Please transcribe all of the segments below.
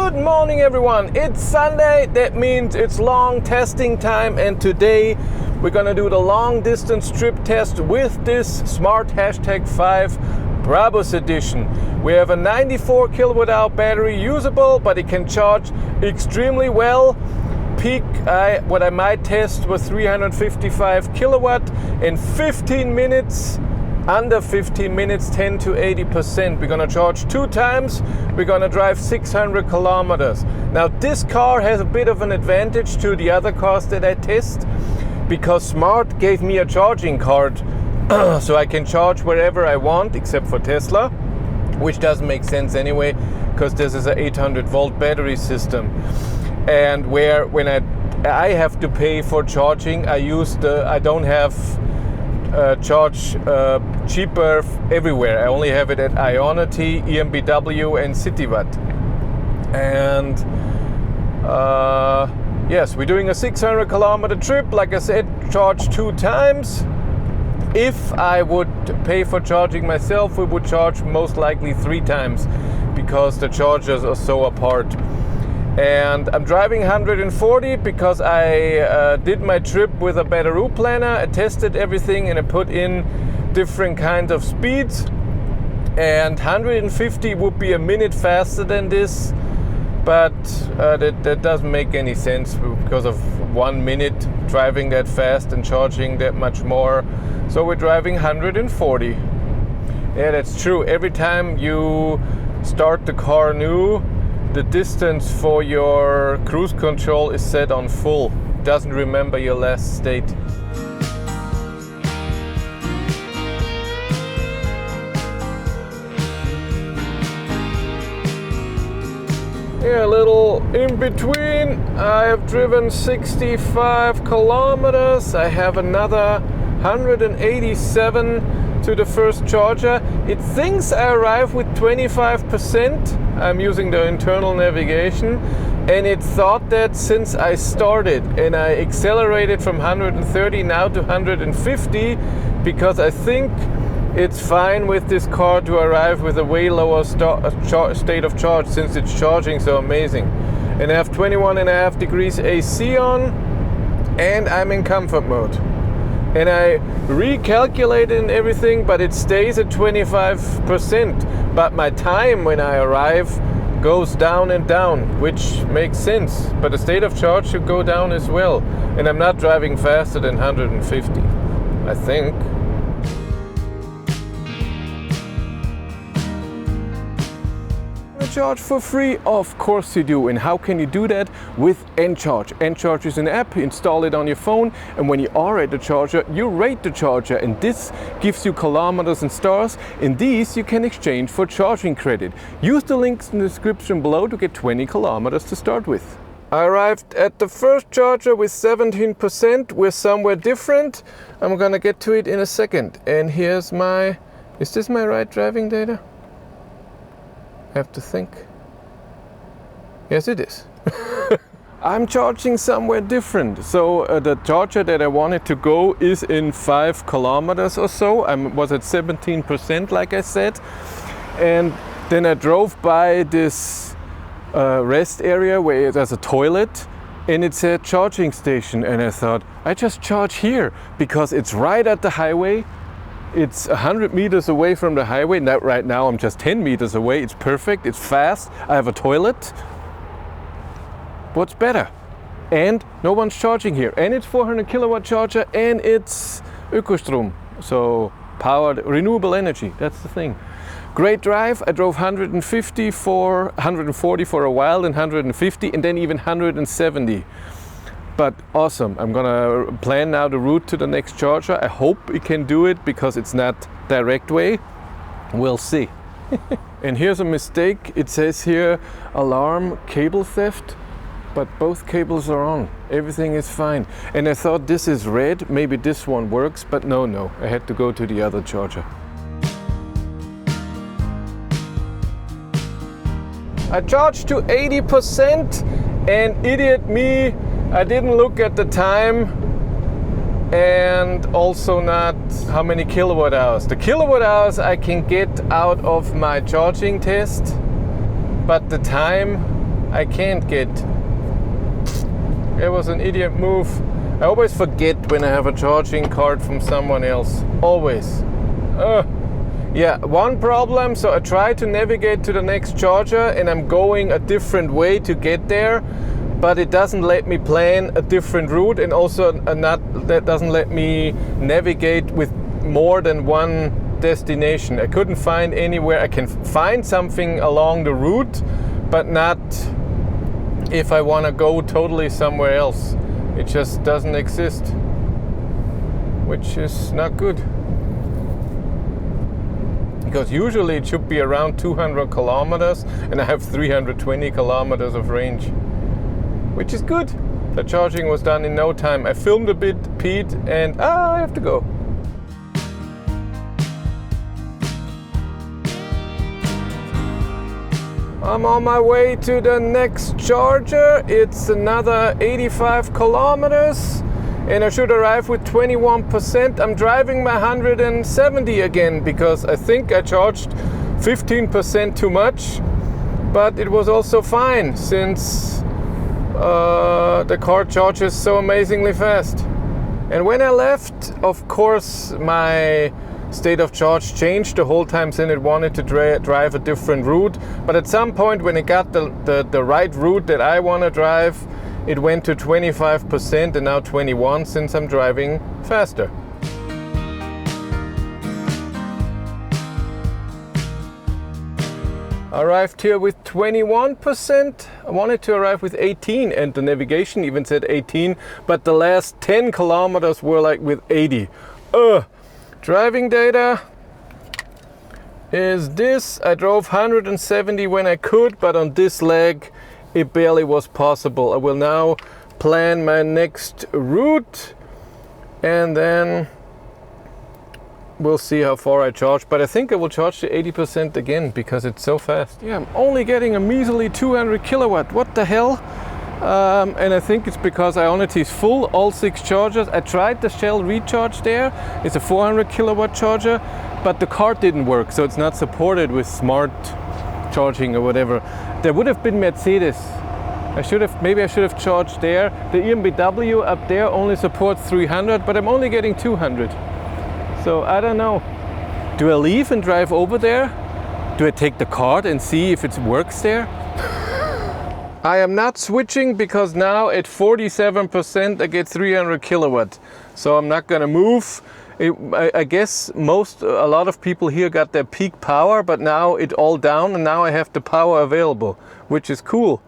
Good morning everyone, it's Sunday, that means it's long testing time, and today we're gonna do the long distance trip test with this Smart #5 Brabus edition. We have a 94 kWh battery usable, but it can charge extremely well. Peak, what I might test was 355 kilowatt in 15 minutes. Under 15 minutes, 10 to 80%. We're gonna charge 2 times. We're gonna drive 600 kilometers. Now this car has a bit of an advantage to the other cars that I test, because Smart gave me a charging card so I can charge wherever I want, except for Tesla, which doesn't make sense anyway, because this is an 800 volt battery system. And when I have to pay for charging, I don't have charge cheaper everywhere. I only have it at Ionity, EMBW and CityWatt. And yes, we're doing a 600 kilometer trip. Like I said, charge 2 times. If I would pay for charging myself, we would charge most likely 3 times, because the chargers are so apart. And I'm driving 140 because I did my trip with a battery planner. I tested everything and I put in different kinds of speeds. And 150 would be a minute faster than this, but that doesn't make any sense because of 1 minute driving that fast and charging that much more. So we're driving 140. Yeah, that's true. Every time you start the car new, the distance for your cruise control is set on full. It doesn't remember your last state. Yeah, a little in between. I have driven 65 kilometers. I have another 187 to the first charger. It thinks I arrive with 25%. I'm using the internal navigation, and it thought that since I started and I accelerated from 130 now to 150, because I think it's fine with this car to arrive with a way lower state of charge, since it's charging so amazing. And I have 21.5 degrees AC on, and I'm in comfort mode. And I recalculated and everything, but it stays at 25%. But my time when I arrive goes down and down, which makes sense. But the state of charge should go down as well. And I'm not driving faster than 150, I think. Charge for free? Of course you do. And how can you do that? With Encharge. Encharge is an app, install it on your phone, and when you are at the charger, you rate the charger, and this gives you kilometers and stars, and these you can exchange for charging credit. Use the links in the description below to get 20 kilometers to start with. I arrived at the first charger with 17%. We're somewhere different. I'm gonna get to it in a second. And here's is this my right driving data? I have to think. Yes, it is. I'm charging somewhere different. So the charger that I wanted to go is in 5 kilometers or so. I was at 17%, like I said. And then I drove by this rest area where there's a toilet, and it said charging station. And I thought, I just charge here because it's right at the highway. It's 100 meters away from the highway. Now, right now I'm just 10 meters away. It's perfect, it's fast. I have a toilet. What's better? And no one's charging here. And it's 400 kilowatt charger, and it's Ecoflow. So powered, renewable energy, that's the thing. Great drive. I drove 140 for a while, and 150, and then even 170. But awesome. I'm gonna plan now the route to the next charger. I hope it can do it because it's not direct way. We'll see. And here's a mistake. It says here alarm cable theft, but both cables are on. Everything is fine. And I thought this is red, maybe this one works, but no. I had to go to the other charger. I charged to 80%, and idiot me, I didn't look at the time, and also not how many kilowatt hours. The kilowatt hours I can get out of my charging test, but the time I can't get. It was an idiot move. I always forget when I have a charging card from someone else. Always. Yeah, one problem, so I try to navigate to the next charger and I'm going a different way to get there, but it doesn't let me plan a different route, and also that doesn't let me navigate with more than one destination. I couldn't find anywhere. I can find something along the route, but not if I want to go totally somewhere else. It just doesn't exist, which is not good. Because usually it should be around 200 kilometers and I have 320 kilometers of range, which is good. The charging was done in no time. I filmed a bit, Pete, and I have to go. I'm on my way to the next charger. It's another 85 kilometers and I should arrive with 21%. I'm driving my 170 again because I think I charged 15% too much, but it was also fine since the car charges so amazingly fast. And when I left, of course, my state of charge changed the whole time, since it wanted to drive a different route. But at some point when it got the right route that I want to drive, it went to 25% and now 21% since I'm driving faster. Arrived here with 21%. I wanted to arrive with 18 and the navigation even said 18, but the last 10 kilometers were like with 80. Driving data is this. I drove 170 when I could, but on this leg it barely was possible. I will now plan my next route and then we'll see how far I charge. But I think I will charge to 80% again because it's so fast. Yeah, I'm only getting a measly 200 kilowatt. What the hell? And I think it's because Ionity is full, all 6 chargers. I tried the Shell Recharge there. It's a 400 kilowatt charger, but the card didn't work, so it's not supported with smart charging or whatever. There would have been Mercedes. Maybe I should have charged there. The EMBW up there only supports 300, but I'm only getting 200. So I don't know. Do I leave and drive over there? Do I take the card and see if it works there? I am not switching because now at 47% I get 300 kilowatt. So I'm not gonna move. I guess a lot of people here got their peak power, but now it's all down and now I have the power available, which is cool.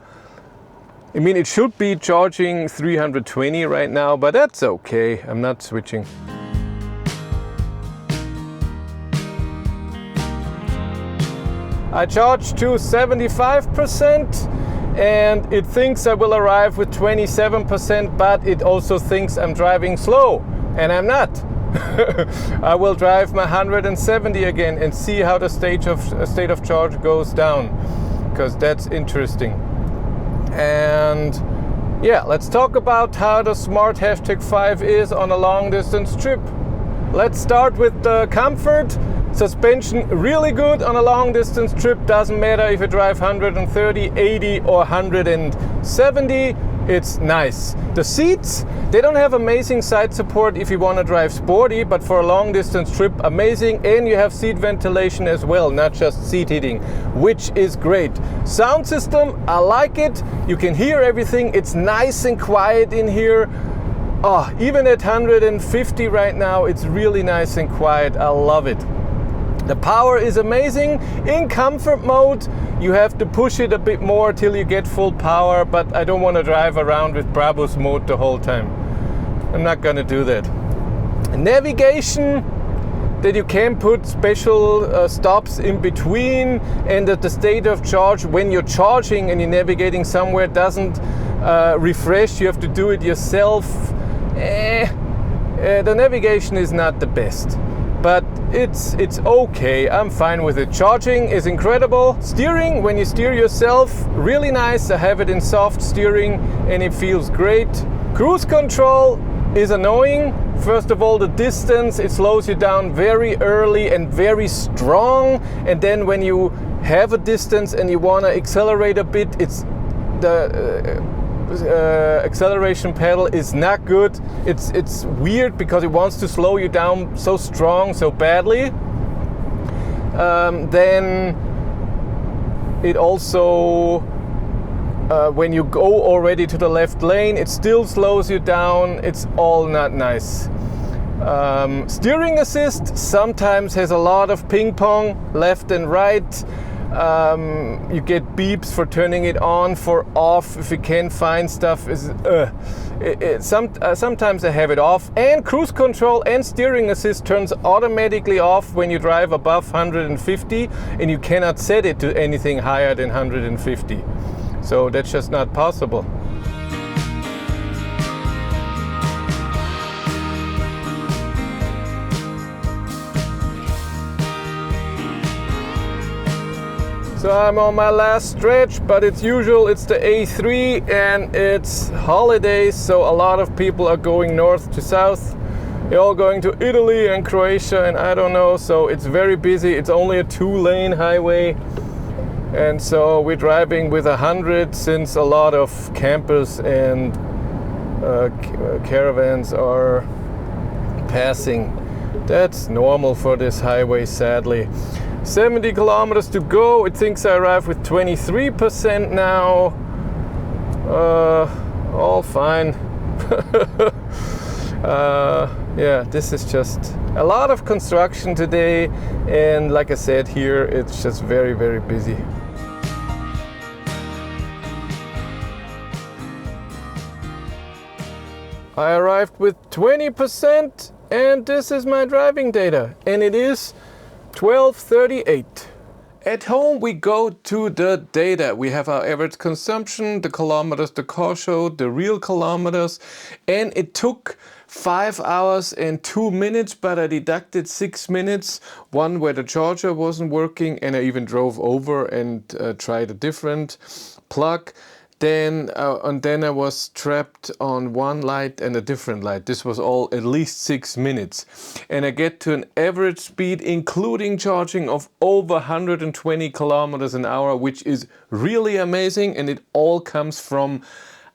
I mean, it should be charging 320 right now, but that's okay. I'm not switching. I charged to 75%. And it thinks I will arrive with 27%, but it also thinks I'm driving slow, and I'm not. I will drive my 170 again and see how the state of charge goes down, because that's interesting. And yeah, let's talk about how the Smart #5 is on a long distance trip. Let's start with the comfort. Suspension really good on a long distance trip. Doesn't matter if you drive 130, 80 or 170, it's nice. The seats, they don't have amazing side support if you want to drive sporty, but for a long distance trip, amazing. And you have seat ventilation as well, not just seat heating, which is great. Sound system, I like it. You can hear everything. It's nice and quiet in here. Even at 150 right now, it's really nice and quiet. I love it. The power is amazing. In comfort mode, you have to push it a bit more till you get full power, but I don't want to drive around with Brabus mode the whole time. I'm not gonna do that. Navigation, that you can put special stops in between, and that the state of charge when you're charging and you're navigating somewhere doesn't refresh. You have to do it yourself. The navigation is not the best. But it's okay, I'm fine with it. Charging is incredible. Steering, when you steer yourself, really nice. I have it in soft steering and it feels great. Cruise control is annoying. First of all, the distance, it slows you down very early and very strong. And then when you have a distance and you want to accelerate a bit, it's acceleration pedal is not good. It's weird because it wants to slow you down so strong, so badly. Then it also, when you go already to the left lane, it still slows you down. It's all not nice. Steering assist sometimes has a lot of ping pong, left and right. You get beeps for turning it on, for off. If you can't find stuff, sometimes I have it off. And cruise control and steering assist turns automatically off when you drive above 150, and you cannot set it to anything higher than 150. So that's just not possible. So I'm on my last stretch, but it's usual, it's the A3 and it's holidays, so a lot of people are going north to south. They're all going to Italy and Croatia and I don't know, so it's very busy. It's only a 2-lane highway, and so we're driving with 100 since a lot of campers and caravans are passing. That's normal for this highway, sadly. 70 kilometers to go. It thinks I arrived with 23% now. All fine. Yeah, this is just a lot of construction today, and like I said here, it's just very, very busy. I arrived with 20%, and this is my driving data, and it is 12:38. At home we go to the data. We have our average consumption, the kilometers the car showed, the real kilometers, and it took 5 hours and 2 minutes, but I deducted 6 minutes, one where the charger wasn't working, and I even drove over and tried a different plug. Then I was trapped on one light and a different light. This was all at least 6 minutes. And I get to an average speed, including charging, of over 120 kilometers an hour, which is really amazing. And it all comes from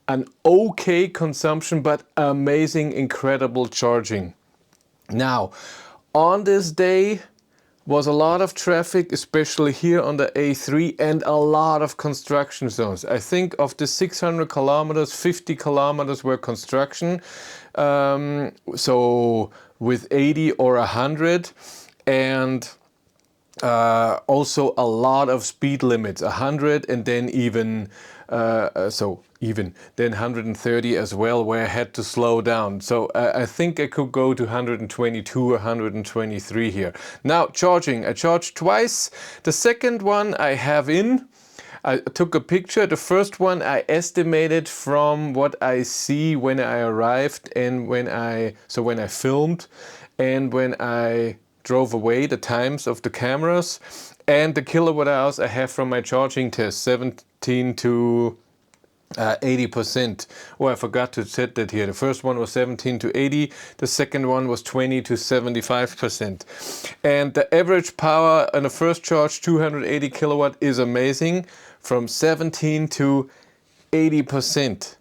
an okay consumption, but amazing, incredible charging. Now, on this day, was a lot of traffic, especially here on the A3, and a lot of construction zones. I think of the 600 kilometers, 50 kilometers were construction, so with 80 or 100, and also a lot of speed limits, 100 and then even then 130 as well, where I had to slow down. So I think I could go to 122 or 123 here. Now charging, I charged twice. The second one I have in, I took a picture. The first one I estimated from what I see when I arrived and when I filmed and when I drove away, the times of the cameras, and the kilowatt hours I have from my charging test, 17 to 80%. Oh, I forgot to set that here. The first one was 17 to 80, the second one was 20 to 75%. And the average power on the first charge, 280 kilowatt, is amazing, from 17 to 80%.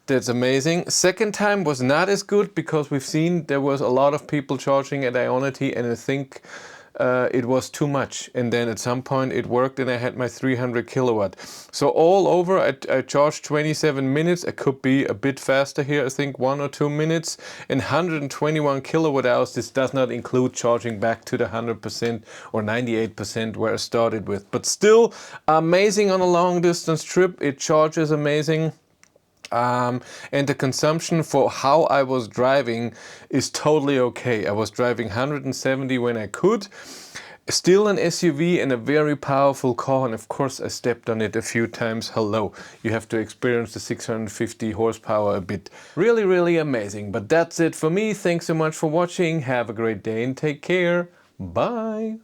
That's amazing. Second time was not as good because we've seen there was a lot of people charging at Ionity, and I think it was too much. And then at some point it worked and I had my 300 kilowatt. So all over I charged 27 minutes. I could be a bit faster here, I think 1 or 2 minutes, and 121 kilowatt hours. This does not include charging back to the 100% or 98% where I started with. But still amazing on a long distance trip. It charges amazing. And the consumption for how I was driving is totally okay. I was driving 170 when I could. Still an SUV and a very powerful car, and of course I stepped on it a few times. Hello, you have to experience the 650 horsepower a bit. Really, really amazing. But that's it for me. Thanks so much for watching. Have a great day and take care. Bye.